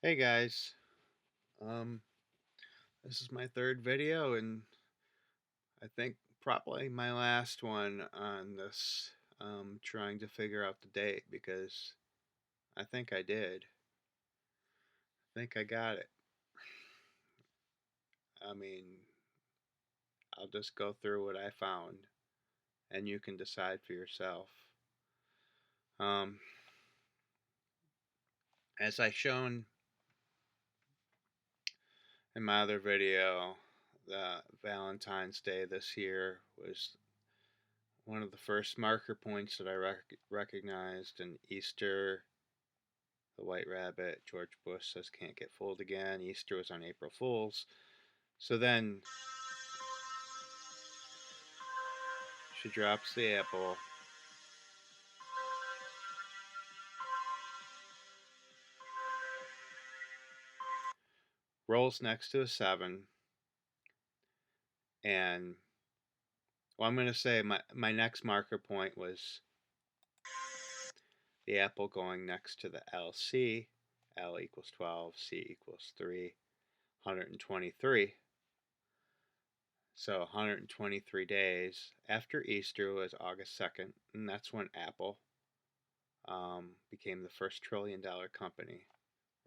Hey guys, um, this is my third video and I think probably my last one on this, trying to figure out the date because I think I did. I think I got it. I mean, I'll just go through what I found and you can decide for yourself. Um, as I shown in my other video, the Valentine's Day this year was one of the first marker points that I recognized, and Easter, the White Rabbit, George Bush says can't get fooled again. Easter was on April Fool's. So then she drops the apple, rolls next to a 7, and well, I'm going to say my next marker point was the apple going next to the LC. L equals 12, C equals 3, 123. So 123 days after Easter was August 2nd, and that's when Apple became the first $1 trillion company,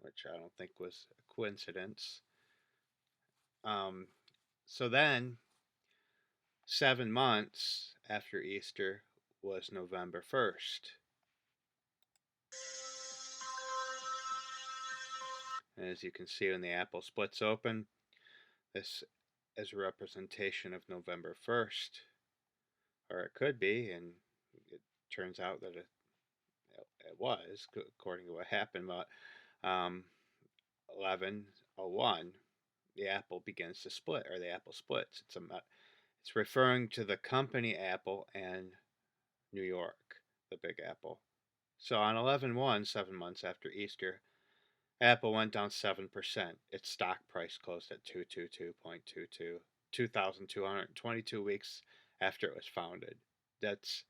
which I don't think was a coincidence. Um, so then, 7 months after Easter was November 1st. And as you can see, when the apple splits open, this is a representation of November 1st, or it could be, and it turns out that it was, according to what happened, but 1101, the apple begins to split, or the apple splits. It's referring to the company Apple and New York, the Big Apple. So on 11/1, 7 months after Easter, Apple went down 7%. Its stock price closed at 222.22, 2,222 weeks after it was founded. That's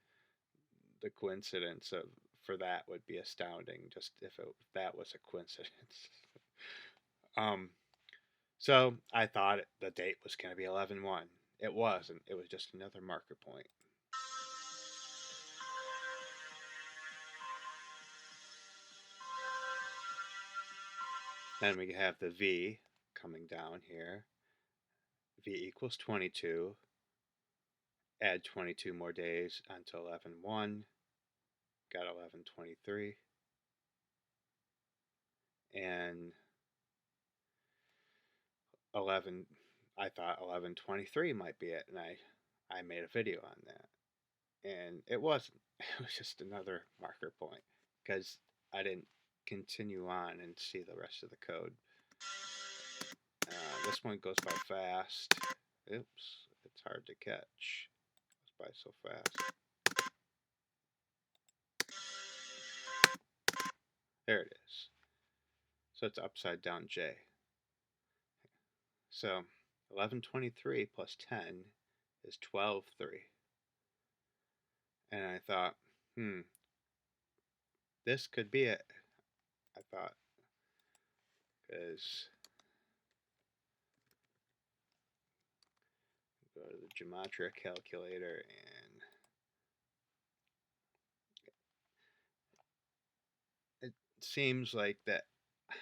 the coincidence of for that would be astounding, just if that was a coincidence. um, so I thought the date was going to be 11/1. It wasn't. It was just another marker point. Then we have the V coming down here. V equals 22. Add 22 more days until 11/1. Got 11/23. And 11, I thought 11/23 might be it. And I made a video on that. And it wasn't. It was just another marker point because I didn't continue on and see the rest of the code. This one goes by fast. Oops, it's hard to catch. It goes by so fast. There it is. So it's upside down J. So 11/23 plus 10 is 12/3. And I thought, this could be it. I thought, because go to the gematria calculator, and it seems like that the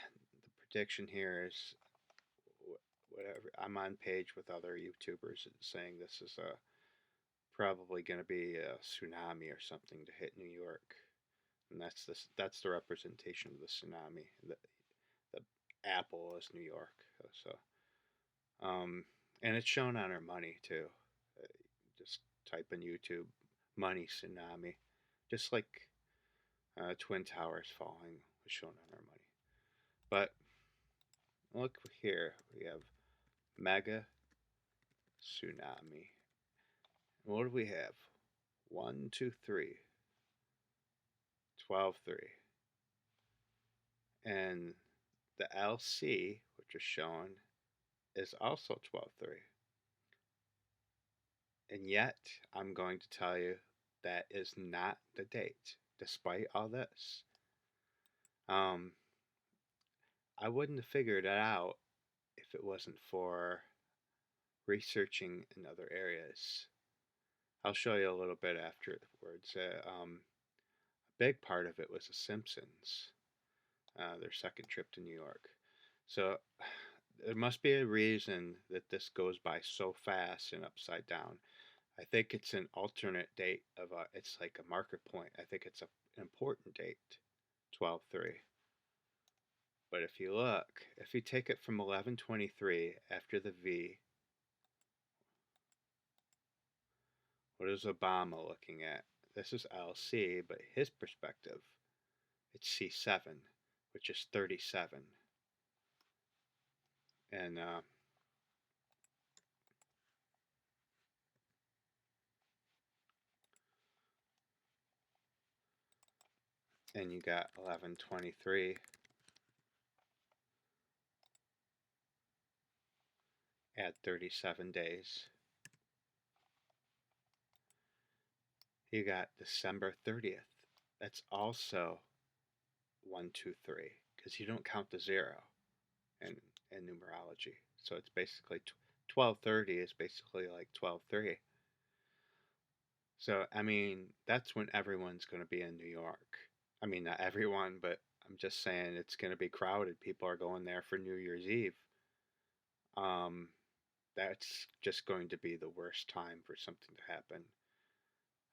prediction here is whatever. I'm on page with other YouTubers saying this is probably going to be a tsunami or something to hit New York, and that's the representation of the tsunami. The apple is New York, so and it's shown on our money too. Uh, just type in YouTube money tsunami, just like Twin Towers falling was shown on our money. But look here, we have mega tsunami. What do we have? 1, 2, 3, 12/3. And the LC, which is shown, is also 12/3. And yet, I'm going to tell you that is not the date, despite all this. Um, I wouldn't have figured it out if it wasn't for researching in other areas. I'll show you a little bit afterwards. A big part of it was The Simpsons, their second trip to New York. So there must be a reason that this goes by so fast and upside down. I think it's an alternate date of it's like a marker point. I think it's an important date, 12/3. But if you look, if you take it from 11/23 after the V, what is Obama looking at? This is LC, but his perspective, it's C7, which is 37. And and you got 11/23 at 37 days. You got December 30th. That's also 123 because you don't count the zero in numerology. So it's basically 12/30 is basically like 12/3. So I mean that's when everyone's going to be in New York. I mean not everyone, but I'm just saying it's going to be crowded. People are going there for New Year's Eve. Um, that's just going to be the worst time for something to happen.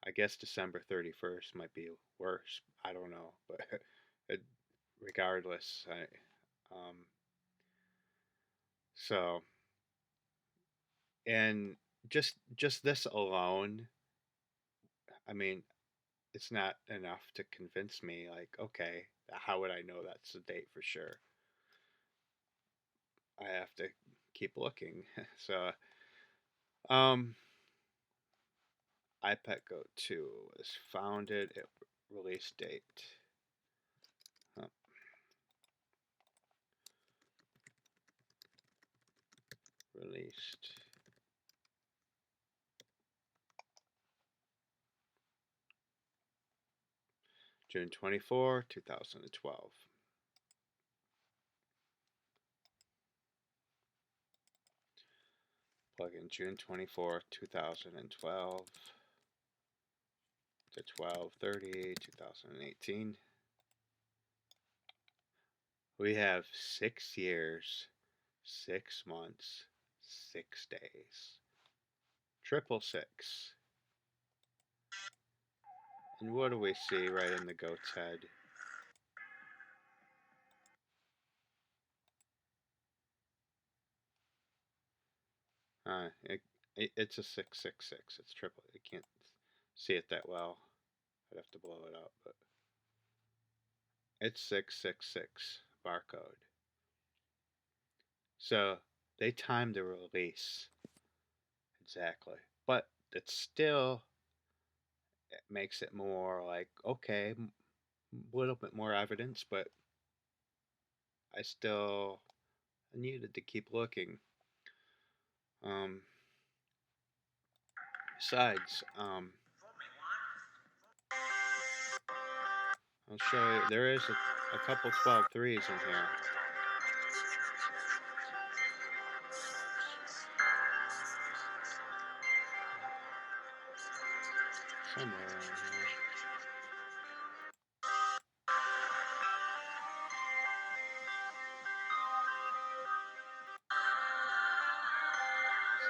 I guess December 31st might be worse. I don't know, but it, regardless, so and just this alone, I mean, it's not enough to convince me. Like, okay, how would I know that's the date for sure? I have to keep looking. So, um, iPetGo 2 was founded at release date. Huh. Released June 24, 2012. Plug in June 24, 2012 to 12/30, 2018. We have 6 years, 6 months, 6 days. Triple six. And what do we see right in the goat's head? It's a 666. It's triple. You can't see it that well. I'd have to blow it up, but it's 666 barcode. So they timed the release exactly, but it's still it makes it more like okay, a little bit more evidence, but I still needed to keep looking. Um, besides, I'll show you. There is a couple 12/3s in here. Somewhere in here.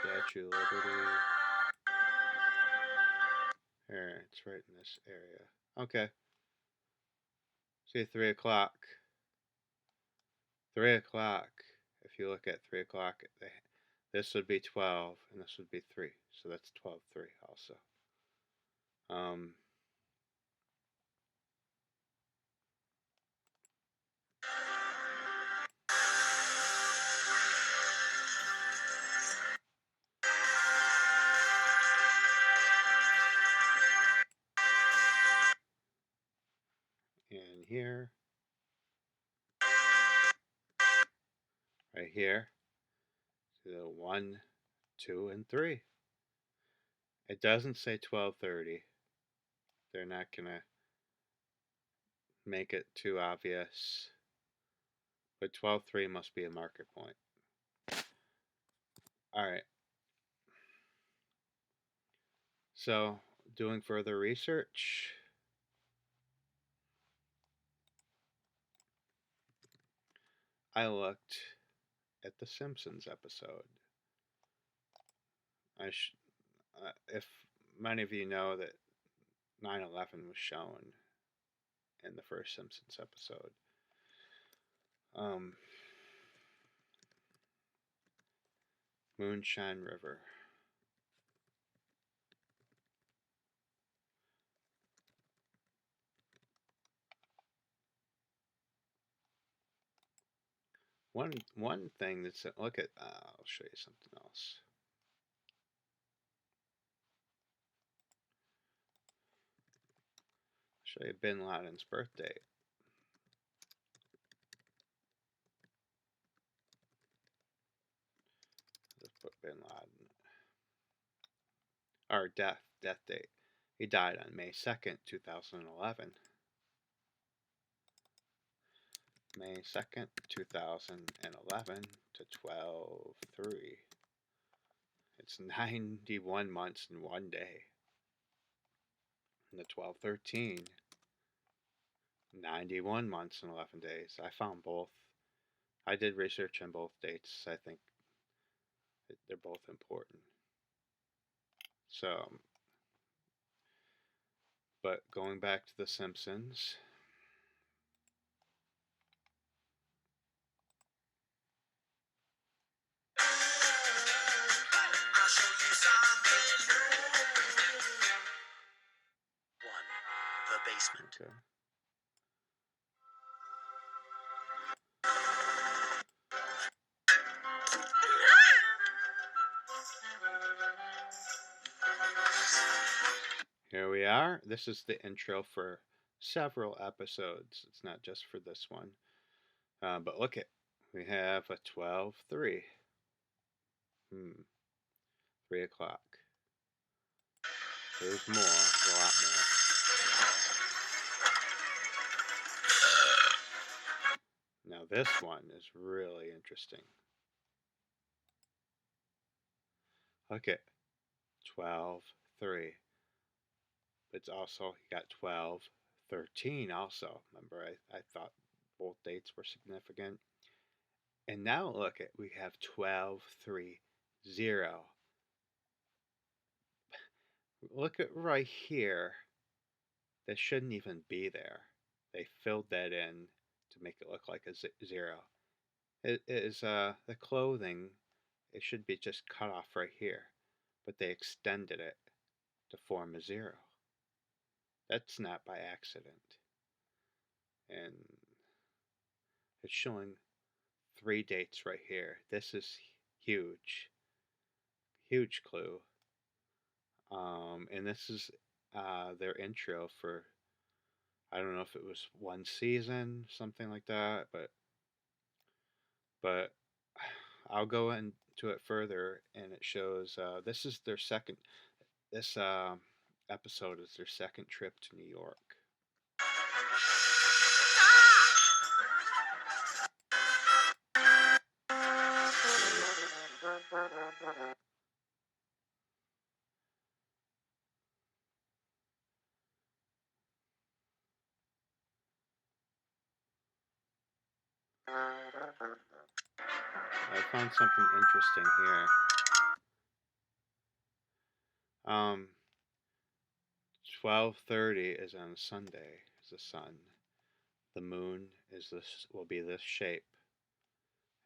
Statue of Liberty. Here, it's right in this area. Okay. See, 3 o'clock. 3 o'clock. If you look at 3 o'clock, this would be 12, and this would be 3. So that's 12/3 also. Um, and here, right here, so the 1, 2, and 3. It doesn't say 12/30. They're not gonna make it too obvious. But 12.3 must be a marker point. All right. So, doing further research, I looked at the Simpsons episode. If many of you know that 9/11 was shown in the first Simpsons episode. Um, Moonshine River. One thing that's look at. I'll show you something else. I'll show you Bin Laden's birthday. Let's put Bin Laden. Or death date. He died on May 2nd, 2011. May 2nd, 2011 to 12/3. It's 91 months and 1 day. And the 12/13, 91 months and 11 days. I found both. I did research on both dates. I think they're both important. So, but going back to The Simpsons. The basement. Okay. Here we are. This is the intro for several episodes. It's not just for this one. But look at, we have a 12/3. 3 o'clock. There's more. There's a lot more. Now this one is really interesting. Look at 12/3. It's also, you got 12/13 also. Remember, I thought both dates were significant. And now look at, we have 12/3. Look at right here. That shouldn't even be there. They filled that in to make it look like a 0. It is the clothing. It should be just cut off right here, but they extended it to form a 0. That's not by accident. And it's showing 3 dates right here. This is huge. Huge clue. And this is their intro for, I don't know if it was one season, something like that, but I'll go into it further, and it shows this is their second. This episode is their second trip to New York. I found something interesting here. 12:30 is on Sunday. Is the sun. The moon is this, will be this shape.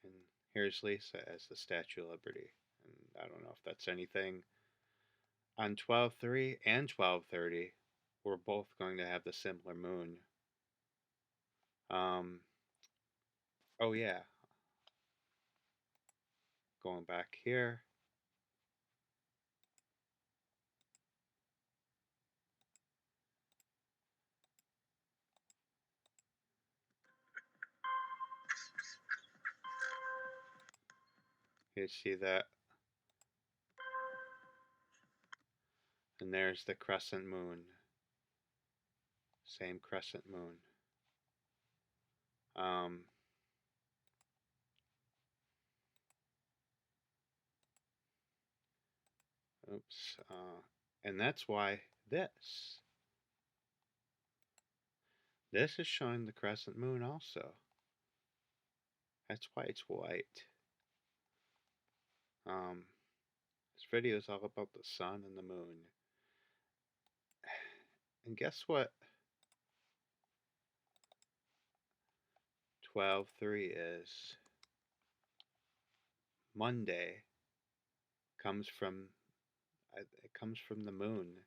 And here's Lisa as the Statue of Liberty. And I don't know if that's anything. On 12/3 and 12:30, we're both going to have the similar moon. Oh yeah. Going back here. You see that? And there's the crescent moon. Same crescent moon. Oops. And that's why this is showing the crescent moon also. That's why it's white. This video is all about the sun and the moon. And guess what 12/3 is? Monday comes from it comes from the moon,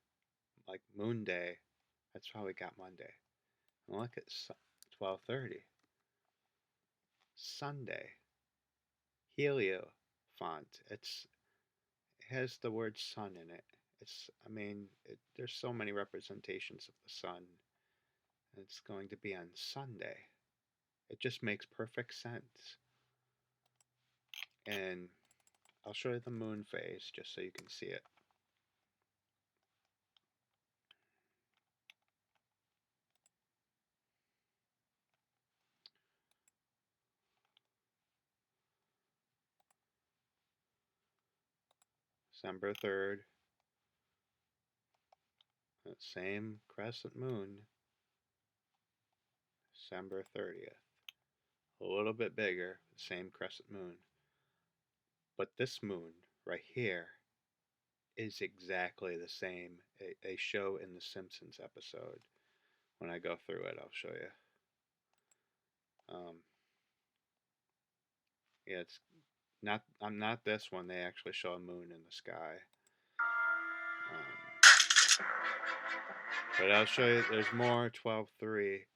like Moon Day. That's how we got Monday. And look at 12/30. Sunday. Helio font. It has the word sun in it. There's so many representations of the sun. And it's going to be on Sunday. It just makes perfect sense. And I'll show you the moon phase just so you can see it. December 3rd, that same crescent moon, December 30th. A little bit bigger, the same crescent moon. But this moon right here is exactly the same. They show in the Simpsons episode. When I go through it, I'll show you. Yeah, it's not. I'm not this one. They actually show a moon in the sky. But I'll show you. There's more 12/3,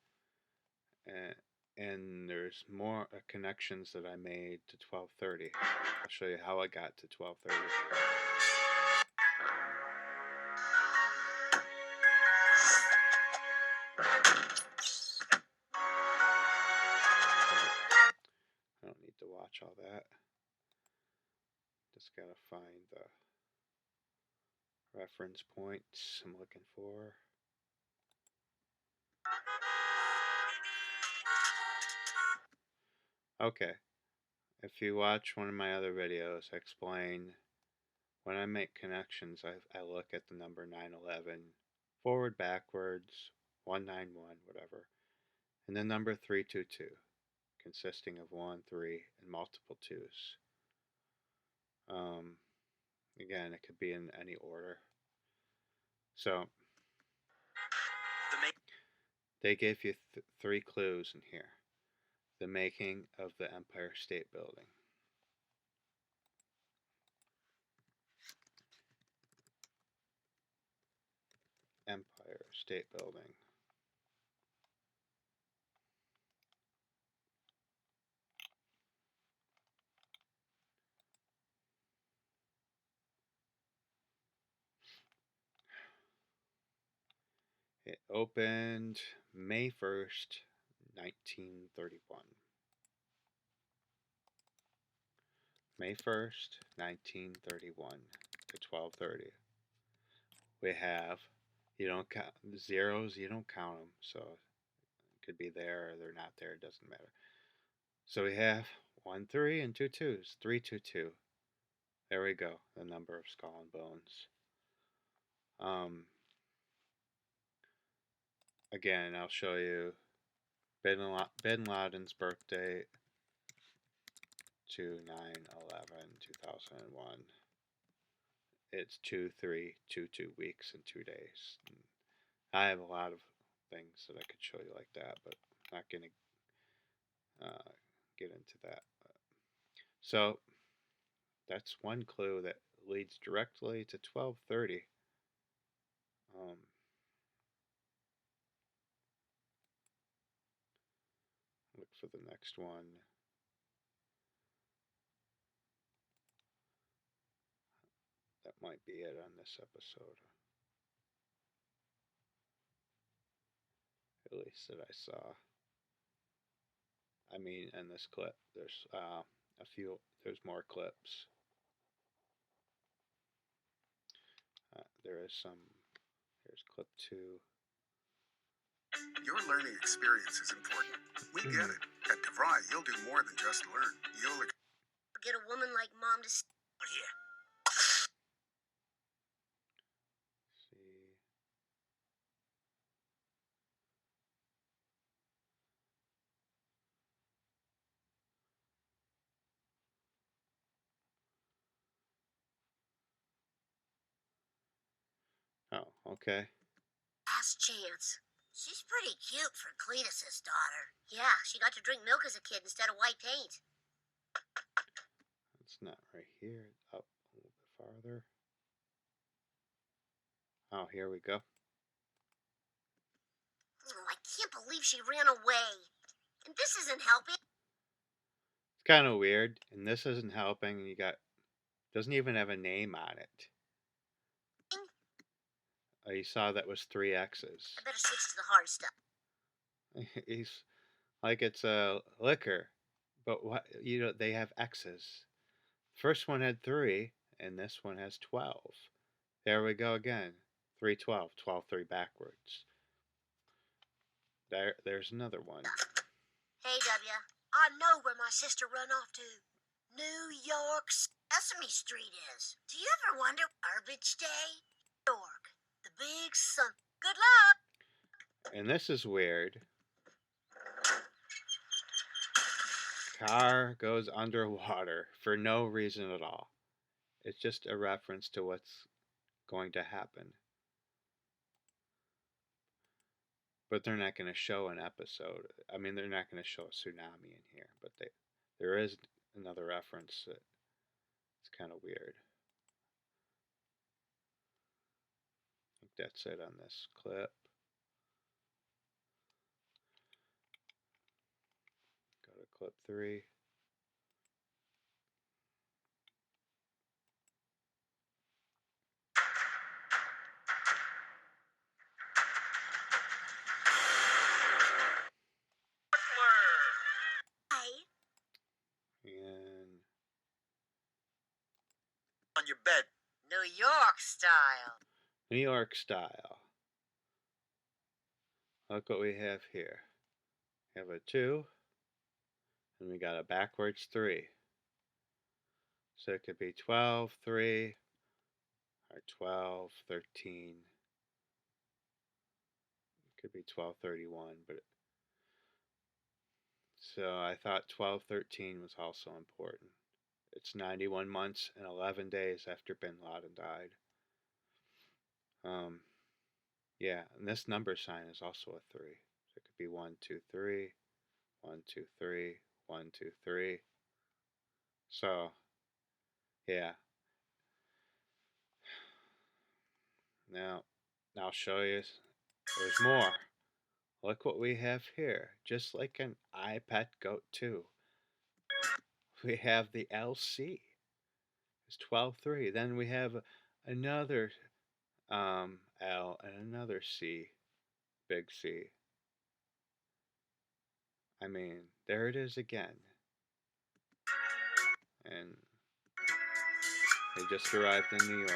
and there's more connections that I made to 12/30. I'll show you how I got to 12/30. I don't need to watch all that. Just gotta find the reference points I'm looking for. Okay, if you watch one of my other videos, I explain when I make connections, I look at the number 911, forward, backwards, 191, whatever, and then number 322, consisting of 1, 3, and multiple 2s. Again, it could be in any order. So, they gave you 3 clues in here. The making of the Empire State Building. Empire State Building. It opened May 1st, 1931. May 1st, 1931 to 12/30. We have, you don't count zeros, you don't count them, so it could be there or they're not there, it doesn't matter. So we have 1 3 and 2 2s, 322. There we go, the number of skull and bones. Again, I'll show you Bin Laden's birthday to 9/11/2001. It's 2 weeks and 2 days. And I have a lot of things that I could show you like that, but I'm not going to get into that. So that's one clue that leads directly to 12/30. Look for the next one. That might be it on this episode. At least that I saw. I mean, in this clip, there's there's more clips. There's clip 2. Your learning experience is important. We get it. At DeVry, you'll do more than just learn. You'll get a woman like Mom to here. Okay. Last chance. She's pretty cute for Cletus's daughter. Yeah, she got to drink milk as a kid instead of white paint. It's not right here. Up a little bit farther. Oh, here we go. Oh, I can't believe she ran away. And this isn't helping. It's kind of weird, and this isn't helping. You got doesn't even have a name on it. You saw that was 3 X's. I better switch to the hard stuff. He's like it's a liquor, but what they have X's. First one had 3, and this one has 12. There we go again. 3, 12, 12, 3 backwards. There's another one. Hey, W. I know where my sister run off to. New York Sesame Street is. Do you ever wonder garbage day? New York. The big sun. Good luck. And this is weird. Car goes underwater for no reason at all. It's just a reference to what's going to happen. But they're not going to show an episode. I mean, they're not going to show a tsunami in here, but there is another reference that it's kind of weird. I think that's it on this clip. Go to clip 3. And On your bed. New York style. New York style. Look what we have here. We have a 2, and we got a backwards 3. So it could be 12, 3, or 12, 13. It could be 12, 31, but so I thought 12, 13 was also important. It's 91 months and 11 days after Bin Laden died. Yeah, and this number sign is also a 3. So it could be 1, 2, 3, 1, 2, 3, 1, 2, 3. So, yeah. Now I'll show you. There's more. Look what we have here. Just like an iPet Goat 2. We have the LC. It's 12.3. Then we have another L and another C. Big C. I mean, there it is again. And they just arrived in New York.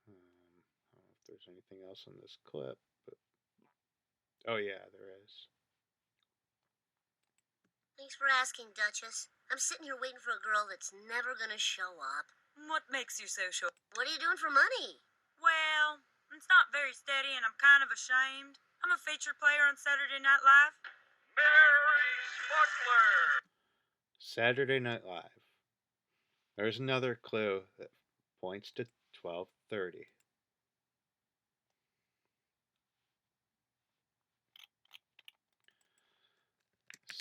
I don't know if there's anything else in this clip, but oh yeah, there is. Thanks for asking, Duchess. I'm sitting here waiting for a girl that's never gonna show up. What makes you so sure? What are you doing for money? Well, it's not very steady and I'm kind of ashamed. I'm a featured player on Saturday Night Live. Mary Smuggler! Saturday Night Live. There's another clue that points to 12:30.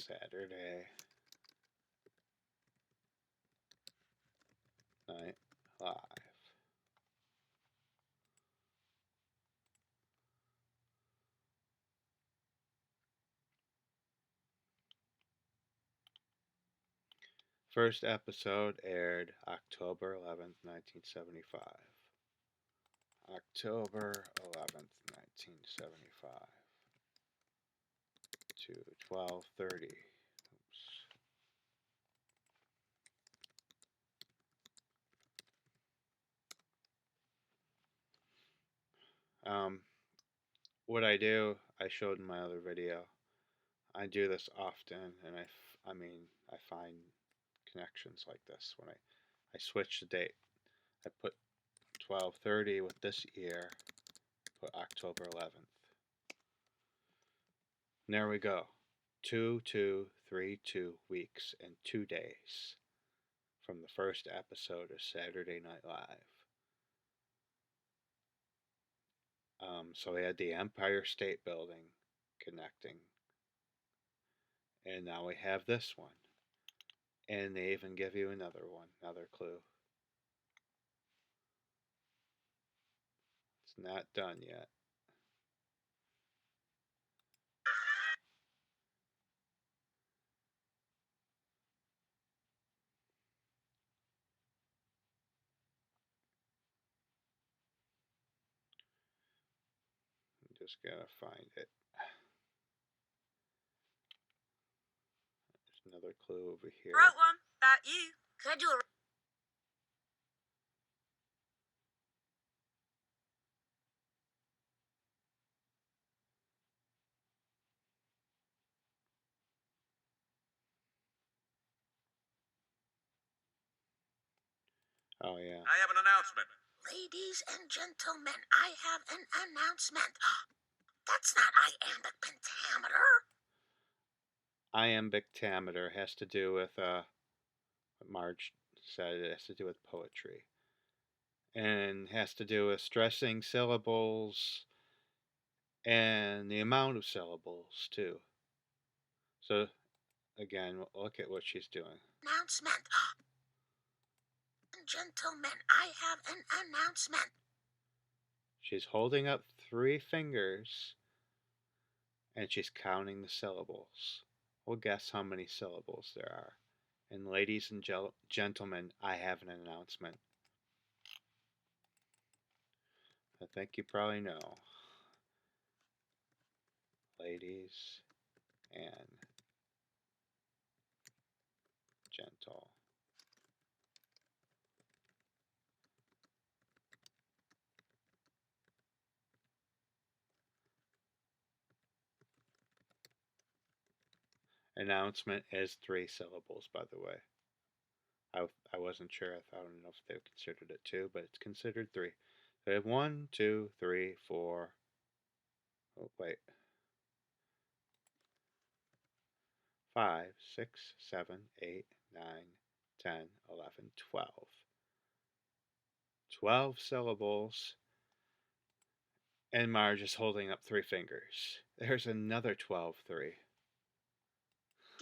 Saturday Night Live. First episode aired October 11th, 1975. October 11th, 1975 to 12:30. Oops. What I do, I showed in my other video. I do this often, and I mean, I find connections like this when I switch the date. I put 12:30 with this year, put October 11th. And there we go. 2, 2, 3, 2 weeks and 2 days from the first episode of Saturday Night Live. So we had the Empire State Building connecting. And now we have this one. And they even give you another one, another clue. It's not done yet. I'm just gotta find it. There's another clue over here. Wrote one. About you. Could I do a Oh yeah. I have an announcement. Ladies and gentlemen, I have an announcement. That's not iambic pentameter. Iambic pentameter has to do with what Marge said. It has to do with poetry, and has to do with stressing syllables and the amount of syllables too. So again, look at what she's doing. Announcement. Gentlemen, I have an announcement. She's holding up 3 fingers and she's counting the syllables. We'll guess how many syllables there are. And ladies and gentlemen, I have an announcement. I think you probably know. Ladies and gentle. Announcement is 3 syllables, by the way. I wasn't sure. I don't know if they considered it 2, but it's considered 3. They have 1, 2, 3, 4. Oh, wait. 5, 6, 7, 8, 9, 10, 11, 12. 12 syllables. And Marge is holding up 3 fingers. There's another 12, 3.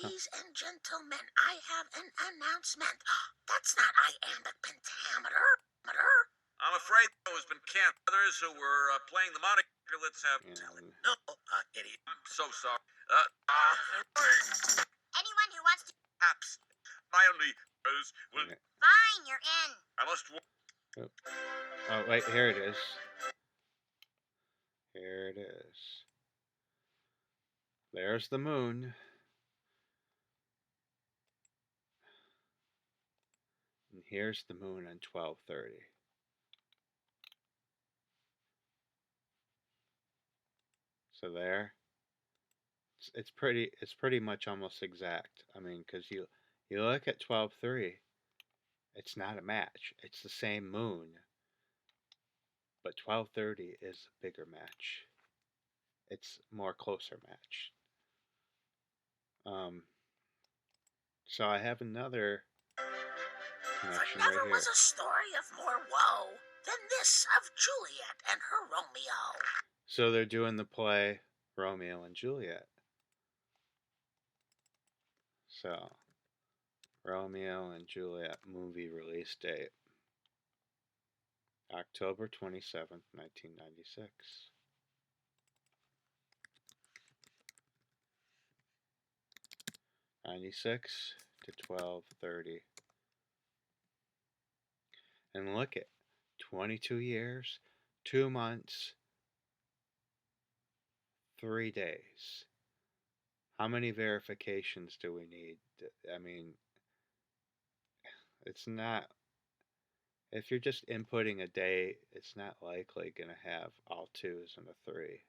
Ladies and gentlemen, I have an announcement. That's not iambic pentameter. I'm afraid that has been canceled. Others who were playing the moniker, let's have... And No, idiot. I'm so sorry. Anyone who wants to... Perhaps my only will... Okay. Fine, you're in. I must... Oh, wait, here it is. Here it is. There's the moon. And here's the moon on 12:30. So there. It's pretty much almost exact. I mean, because you look at 12:3, it's not a match. It's the same moon, but 12:30 is a bigger match. It's more closer match. So I have another There connection never right here. was a story of more woe than this of Juliet and her Romeo. So they're doing the play Romeo and Juliet. So, Romeo and Juliet movie release date October 27th, 1996. '96 to 12:30. And look at 22 years, 2 months, 3 days. How many verifications do we need? I mean, it's not, if you're just inputting a date, it's not likely going to have all 2s and a 3.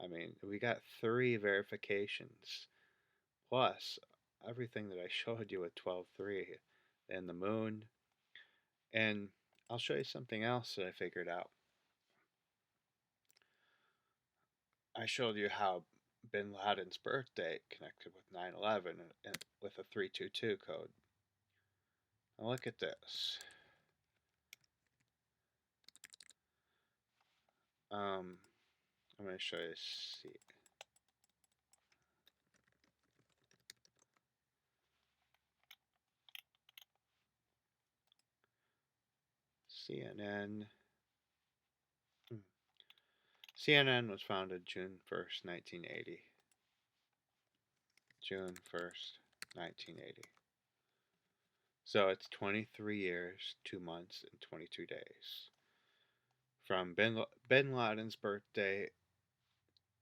I mean, we got 3 verifications, plus everything that I showed you at 12:3 and the moon. And I'll show you something else that I figured out. I showed you how Bin Laden's birthday connected with 9/11 and with a 322 code. Now look at this. I'm going to show you. CNN. CNN was founded June 1st, 1980. June 1st, 1980. So it's 23 years, 2 months, and 22 days. From Bin Laden's birthday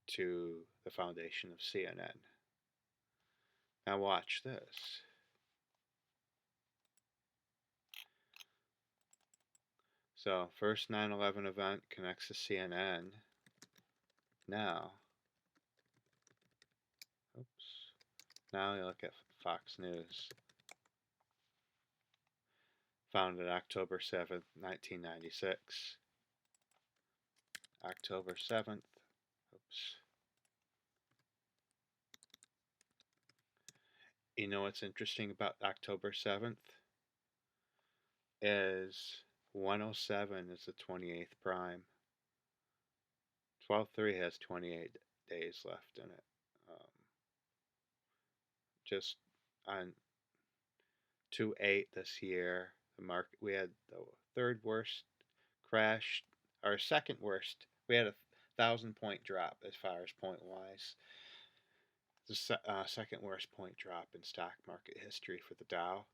to the foundation of CNN. Now watch this. So, first 9/11 event connects to CNN. Now, now you look at Fox News. Founded October 7th, 1996. October 7th. You know what's interesting about October 7th? Is 107 is the 28th prime. 12/3 has 28 days left in it. Just on 2/8 this year, the market, we had the third worst crash, or second worst. We had a 1,000-point drop as far as point wise. The second worst point drop in stock market history for the Dow,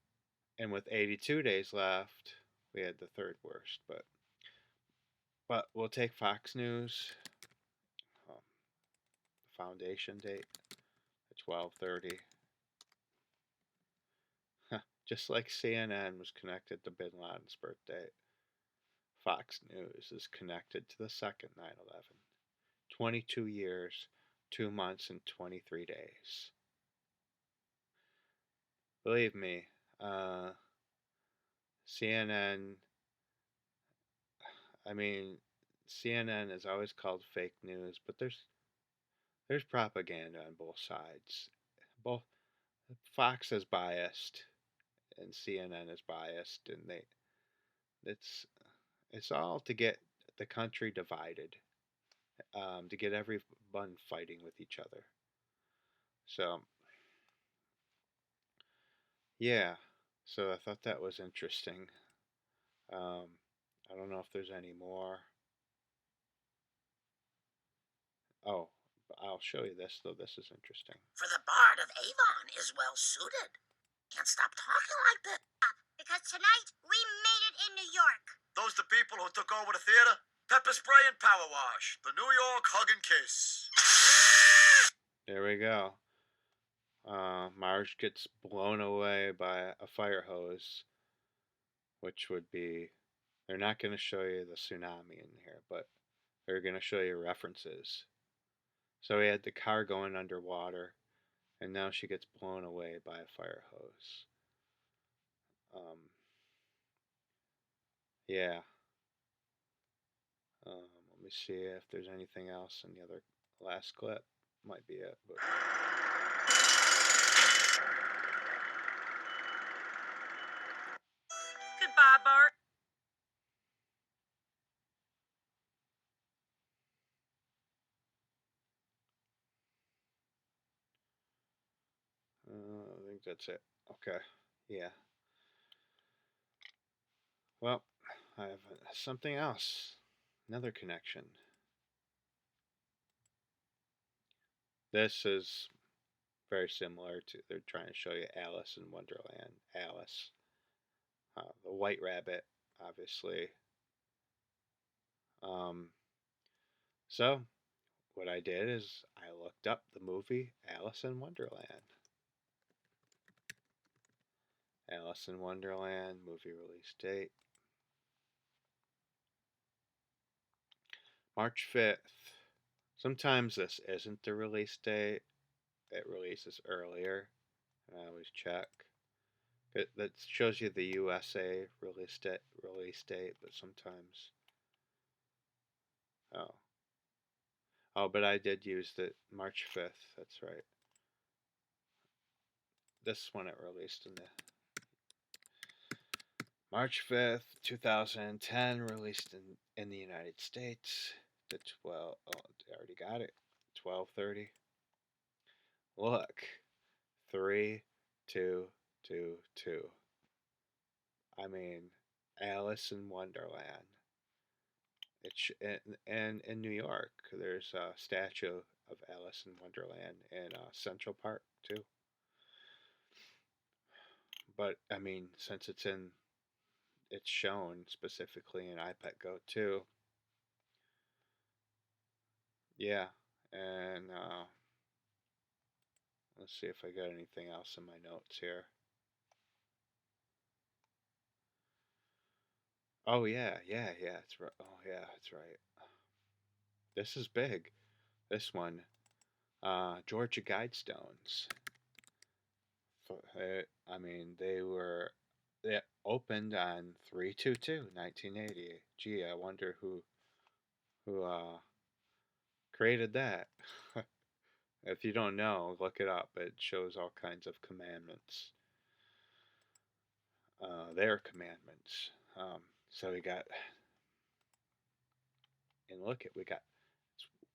and with 82 days left, we had the third worst. But we'll take Fox News. Foundation date at 12/30. Just like CNN was connected to Bin Laden's birthday, Fox News is connected to the second 9/11. 22 years, 2 months, and 23 days. Believe me, CNN, I mean, CNN is always called fake news, but there's propaganda on both sides. Both Fox is biased and CNN is biased, and it's all to get the country divided, to get everyone fighting with each other. So yeah, so I thought that was interesting. I don't know if there's any more. Oh, I'll show you this, though. This is interesting. For the Bard of Avon is well suited. Can't stop talking like this. Because tonight we made it in New York. Those the people who took over the theater? Pepper spray and power wash. The New York hug and kiss. There we go. Marge gets blown away by a fire hose, which would be, they're not going to show you the tsunami in here, but they're going to show you references. So we had the car going underwater, and now she gets blown away by a fire hose. Yeah. Let me see if there's anything else in the other last clip. Might be it. But... Goodbye, Bart. I think that's it. Okay. Yeah. Well, I have something else. Another connection. This is very similar to, they're trying to show you Alice in Wonderland. Alice. The White Rabbit, obviously. So, what I did is I looked up the movie Alice in Wonderland. Alice in Wonderland, movie release date. March 5th. Sometimes this isn't the release date. It releases earlier, and I always check. That shows you the USA release date, but sometimes oh but I did use the March 5th. That's right. This one it released in the March 5th, 2010, released in the United States. The 12 oh, I already got it. 12:30. Look. 3 2 2 2. I mean, Alice in Wonderland. It's and in New York, there's a statue of Alice in Wonderland in Central Park too. But I mean, since it's shown specifically in iPad Go too. Yeah, and let's see if I got anything else in my notes here. Oh yeah, yeah. It's right. Oh yeah, that's right. This is big. This one, Georgia Guidestones. I mean, they opened on 3/22/1980. Gee, I wonder who created that. If you don't know, look it up. It shows all kinds of commandments. Their commandments. So we got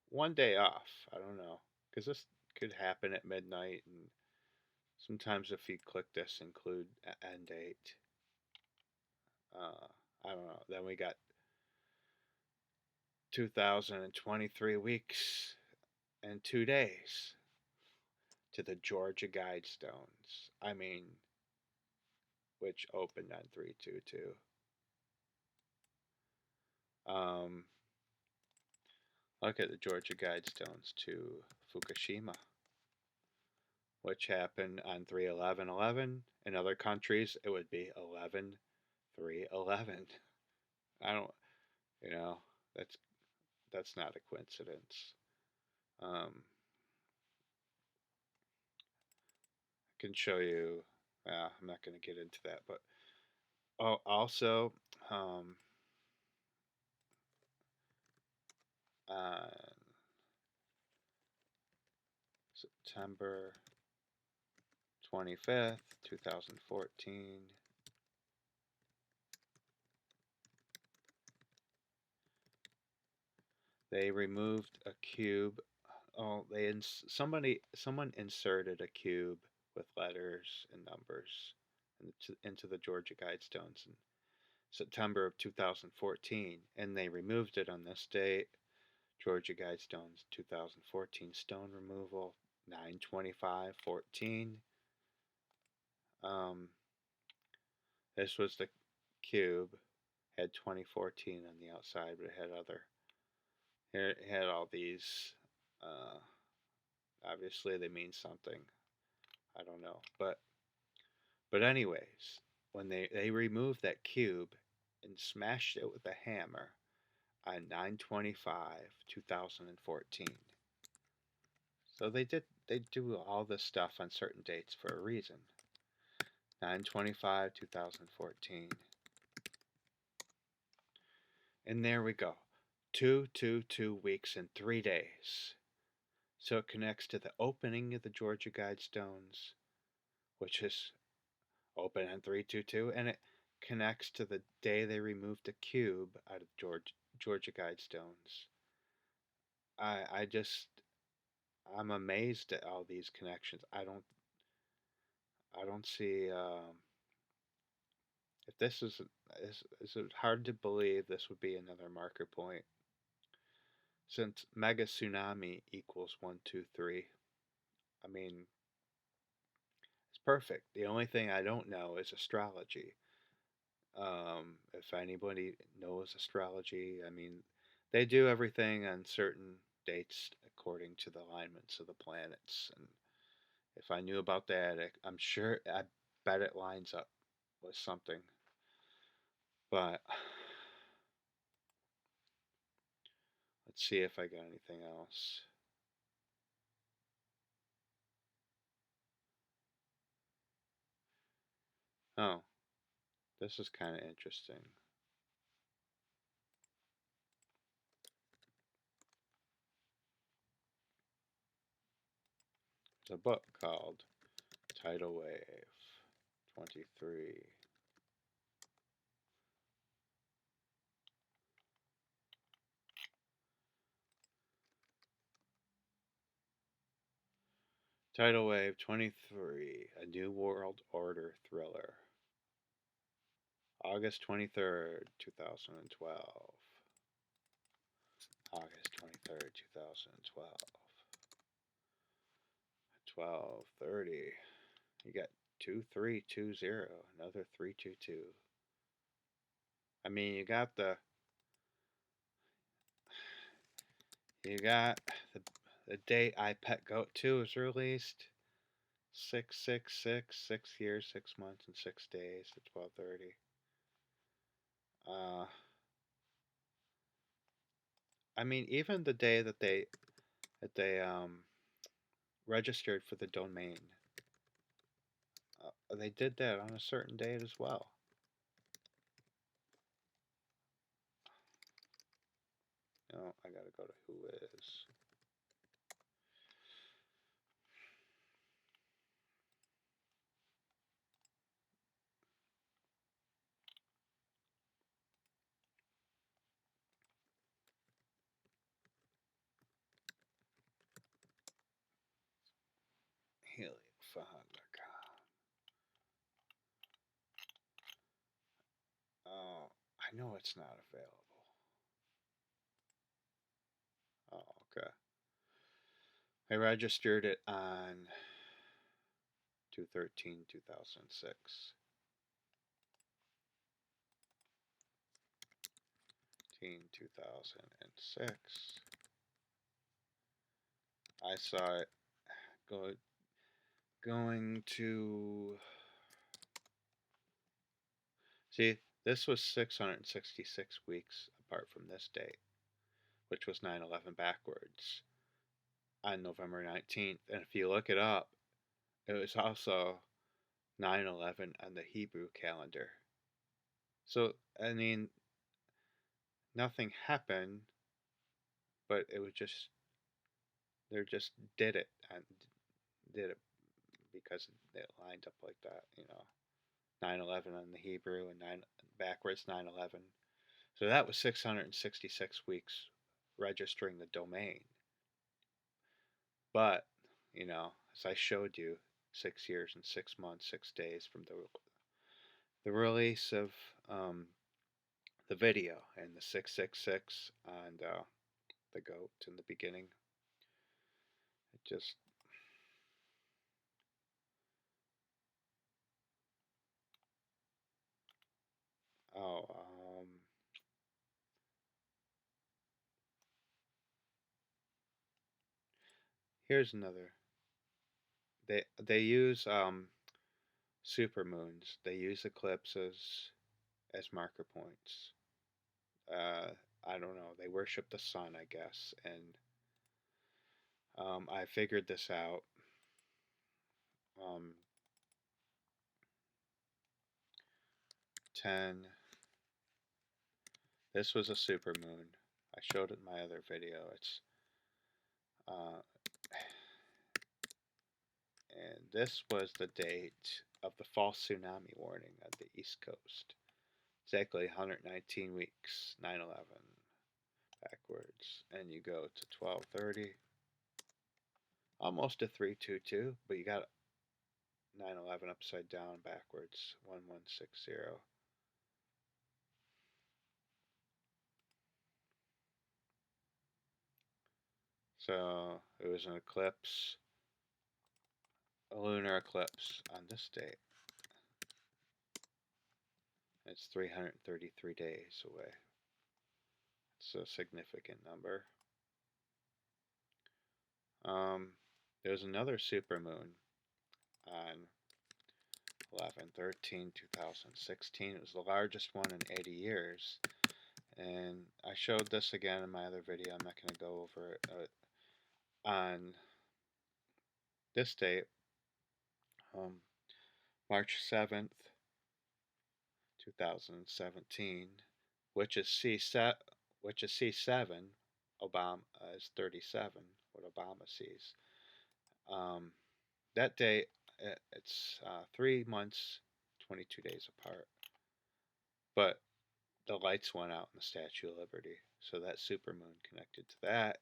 one day off. I don't know, because this could happen at midnight, and sometimes if you click this include end date, I don't know. Then we got 2023 weeks and 2 days to the Georgia Guidestones. I mean, which opened on 3/22. Look at the Georgia Guidestones to Fukushima, which happened on 3/11/11. In other countries, it would be 11/3/11. I don't, you know, that's not a coincidence. I can show you. I'm not going to get into that, but also, on September 25th, 2014. They removed a cube. Oh, someone inserted a cube with letters and numbers into the Georgia Guidestones in September of 2014, and they removed it on this date. Georgia Guidestones 2014 stone removal 9/25/14. This was the cube. Had 2014 on the outside, but it had it had all these. Obviously, they mean something. I don't know, but anyways, when they removed that cube and smashed it with a hammer on 9/25/2014. So they do all this stuff on certain dates for a reason. 9/25/2014. And there we go. 2 weeks and 3 days. So it connects to the opening of the Georgia Guidestones, which is open on 3/22, and it connects to the day they removed the cube out of Georgia Guidestones. I'm amazed at all these connections. I don't see if this is hard to believe this would be another marker point, since mega tsunami equals 1 2 3. I mean, it's perfect. The only thing I don't know is astrology. If anybody knows astrology, I mean, they do everything on certain dates according to the alignments of the planets, and if I knew about that, I bet it lines up with something. But let's see if I got anything else. Oh, this is kind of interesting. There's a book called Tidal Wave 23. Tidal Wave 23, A New World Order Thriller. August 23rd, 2012. August 23rd, 2012. 12:30. You got 2320, another 322. I mean, you got the date I Pet Goat 2 was released. 666, 6 years, 6 months, and 6 days at 12:30. I mean, even the day that they registered for the domain, they did that on a certain date as well. No, I gotta go to who is. Heliophaga.com. Oh, I know it's not available. Oh, okay. I registered it on 2/13/2006. 2006. I saw it going to see. This was 666 weeks apart from this date, which was 9/11 backwards on November 19th. And if you look it up, it was also 9/11 on the Hebrew calendar. So, I mean, nothing happened, but it was just, they just did it and did it because it lined up like that, 9/11 on the Hebrew and backwards 9/11. So that was 666 weeks registering the domain. But, as I showed you, 6 years and 6 months, 6 days from the release of the video and the 666 and the goat in the beginning. It just oh here's another. They use supermoons. They use eclipses as marker points. I don't know. They worship the sun, I guess, and I figured this out. Um, 10. This was a supermoon. I showed it in my other video. It's and this was the date of the false tsunami warning on the East Coast. Exactly 119 weeks, 9/11 backwards, and you go to 12:30, almost a 322, but you got 9/11 upside down backwards, 1160. So it was an eclipse, a lunar eclipse on this date. It's 333 days away. It's a significant number. There's another supermoon on 11/13/2016. It was the largest one in 80 years. And I showed this again in my other video. I'm not going to go over it. On this date, March 7th, 2017, which is C7. Obama is 37. What Obama sees. Um, that day, it's 3 months, 22 days apart. But the lights went out in the Statue of Liberty, so that supermoon connected to that,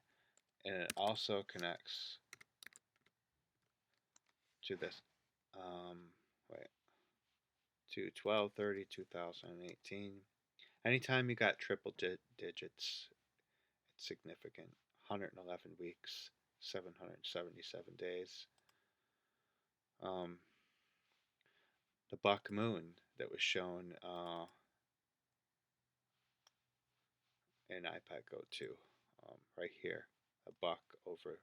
and it also connects to this. Wait, to 12/30/2018. Anytime you got triple digits, it's significant. 111 weeks, 777 days. The buck moon that was shown in iPad Go 2, right here, a buck over the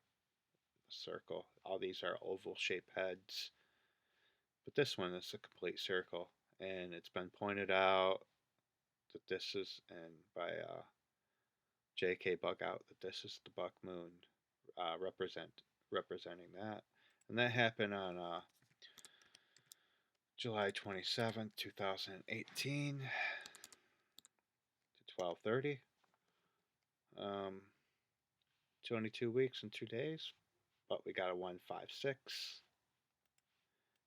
circle. All these are oval shaped heads, but this one is a complete circle, and it's been pointed out that this is, and by J.K. Bugout, that this is the buck moon, representing that, and that happened on July 27th, 2018 to 12:30. 22 weeks and 2 days, but we got a 156.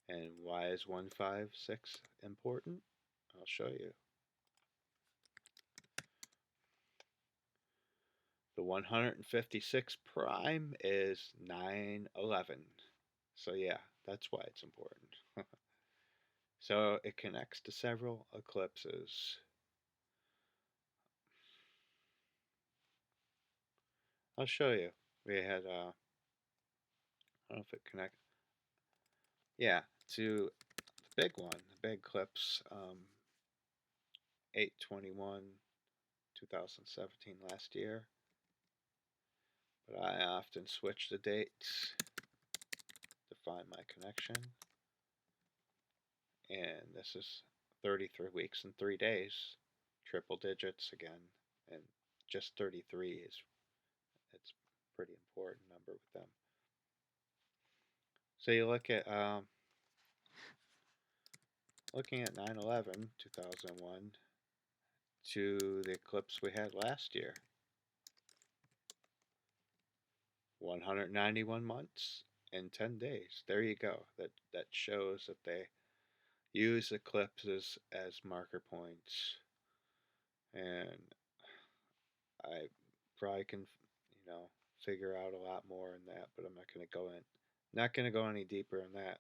And why is 156 important? I'll show you. The 156 prime is 9/11. So yeah, that's why it's important. So it connects to several eclipses. I'll show you. We had I don't know if it connects. Yeah, to the big one, the big eclipse, 8/21/2017 last year. But I often switch the dates to find my connection. And this is 33 weeks and 3 days, triple digits again, and just 33 is, it's a pretty important number with them. So you look at looking at 9/11/2001 to the eclipse we had last year. 191 months and 10 days. There you go. That shows that they use eclipses as marker points, and I probably can, figure out a lot more in that, but I'm not going to go any deeper in that.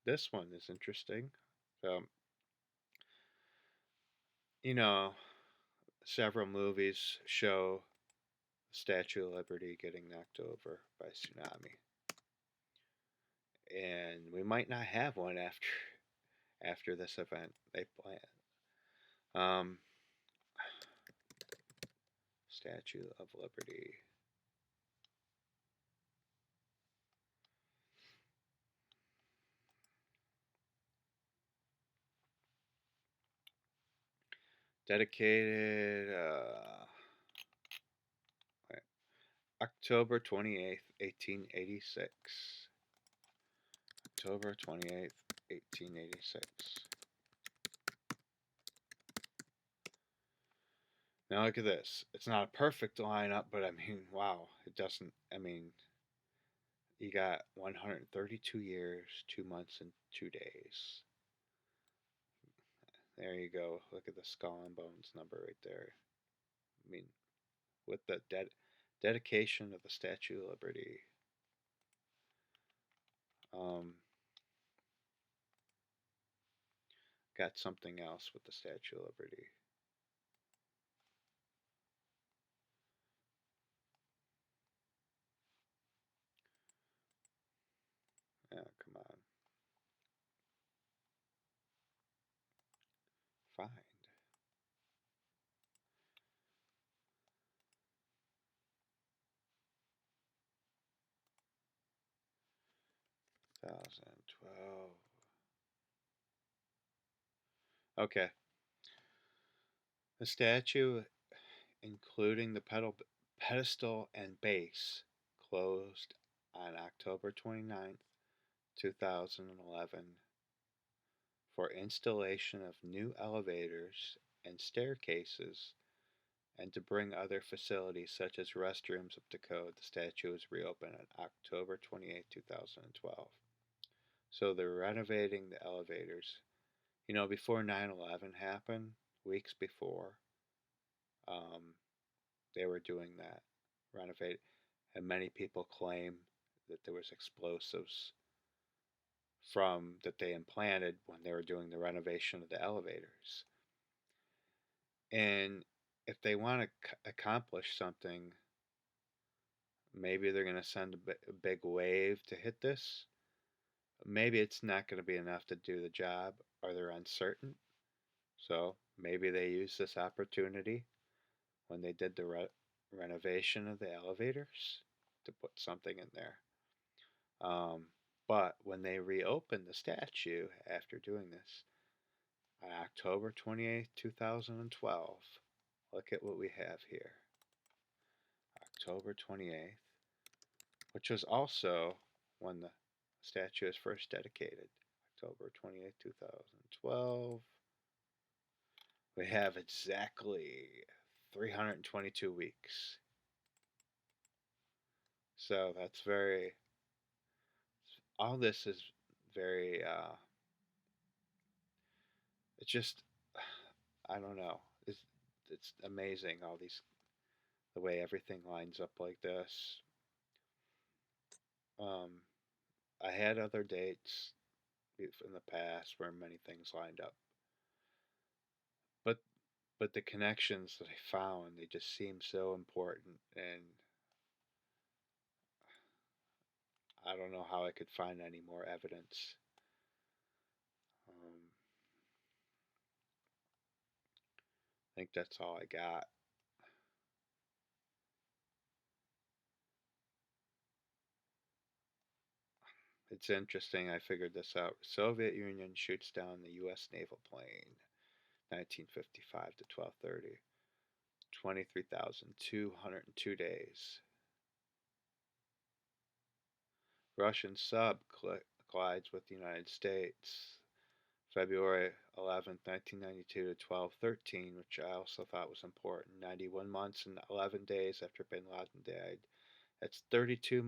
This one is interesting. Several movies show the Statue of Liberty getting knocked over by tsunami, and we might not have one after this event they plan. Statue of Liberty. Dedicated October 28th, 1886. October 28th, 1886. Now look at this. It's not a perfect lineup, but I mean, wow. It doesn't, you got 132 years, 2 months, and 2 days. There you go. Look at the skull and bones number right there. I mean, with the dedication of the Statue of Liberty. Got something else with the Statue of Liberty. Oh, come on. Find. $2012. Okay. The statue, including the pedestal and base, closed on October 29th, 2011 for installation of new elevators and staircases and to bring other facilities such as restrooms up to code. The statue was reopened on October 28, 2012. So they're renovating the elevators. You know, before 9/11 happened, weeks before, um, they were doing that, renovate, and many people claim that there was explosives from that they implanted when they were doing the renovation of the elevators. And if they want to accomplish something, maybe they're going to send a big wave to hit this. Maybe it's not going to be enough to do the job, or they're uncertain. So maybe they use this opportunity when they did the renovation of the elevators to put something in there. But when they reopened the statue after doing this on October 28th, 2012, look at what we have here. October 28th, which was also when the statue is first dedicated. October 28th, 2012. We have exactly 322 weeks. So that's very, all this is very, it's just, I don't know. It's amazing, all these, the way everything lines up like this. Um, I had other dates in the past where many things lined up. But but the connections that I found, they just seem so important, and I don't know how I could find any more evidence. I think that's all I got. It's interesting, I figured this out. Soviet Union shoots down the U.S. naval plane, 1955 to 12:30. 23,202 days. Russian sub collides with the United States, February 11th, 1992 to 12:13, which I also thought was important. 91 months and 11 days after bin Laden died. That's 322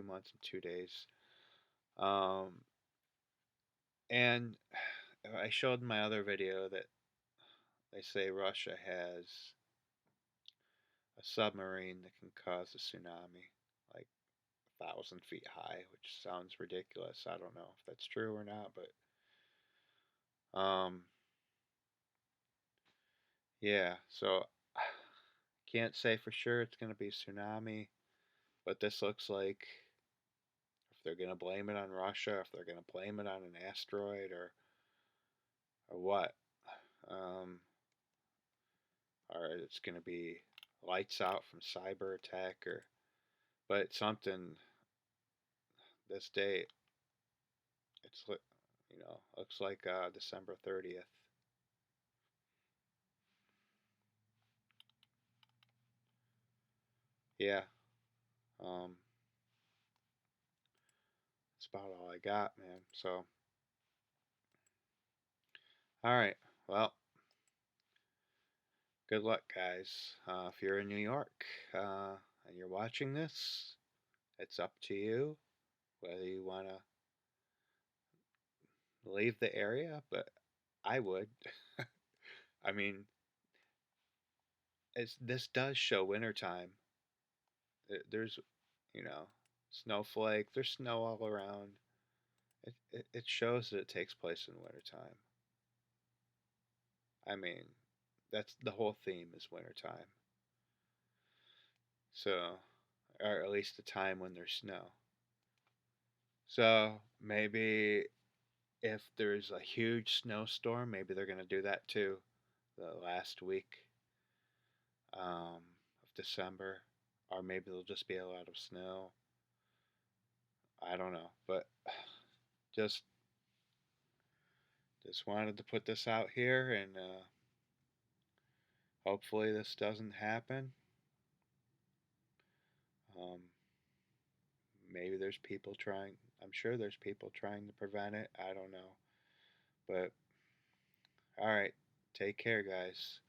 months and 2 days. And I showed in my other video that they say Russia has a submarine that can cause a tsunami, like 1,000 feet high, which sounds ridiculous. I don't know if that's true or not, but yeah. So can't say for sure it's going to be tsunami, but this looks like if they're going to blame it on Russia, if they're going to blame it on an asteroid or what, or it's going to be lights out from cyber attack, or but something. This date, it's looks like December 30th. Yeah, um, that's about all I got, man. So, all right, well, good luck, guys. If you're in New York and you're watching this, it's up to you whether you want to leave the area, but I would. I mean, this does show wintertime. There's, you know, snowflake, there's snow all around. It shows that it takes place in wintertime. I mean, that's the whole theme is wintertime. So, or at least the time when there's snow. So maybe if there's a huge snowstorm, maybe they're going to do that too. The last week of December, or maybe there'll just be a lot of snow. I don't know, but just wanted to put this out here, and hopefully this doesn't happen. maybe there's people trying. I'm sure there's people trying to prevent it. I don't know. But all right, take care, guys.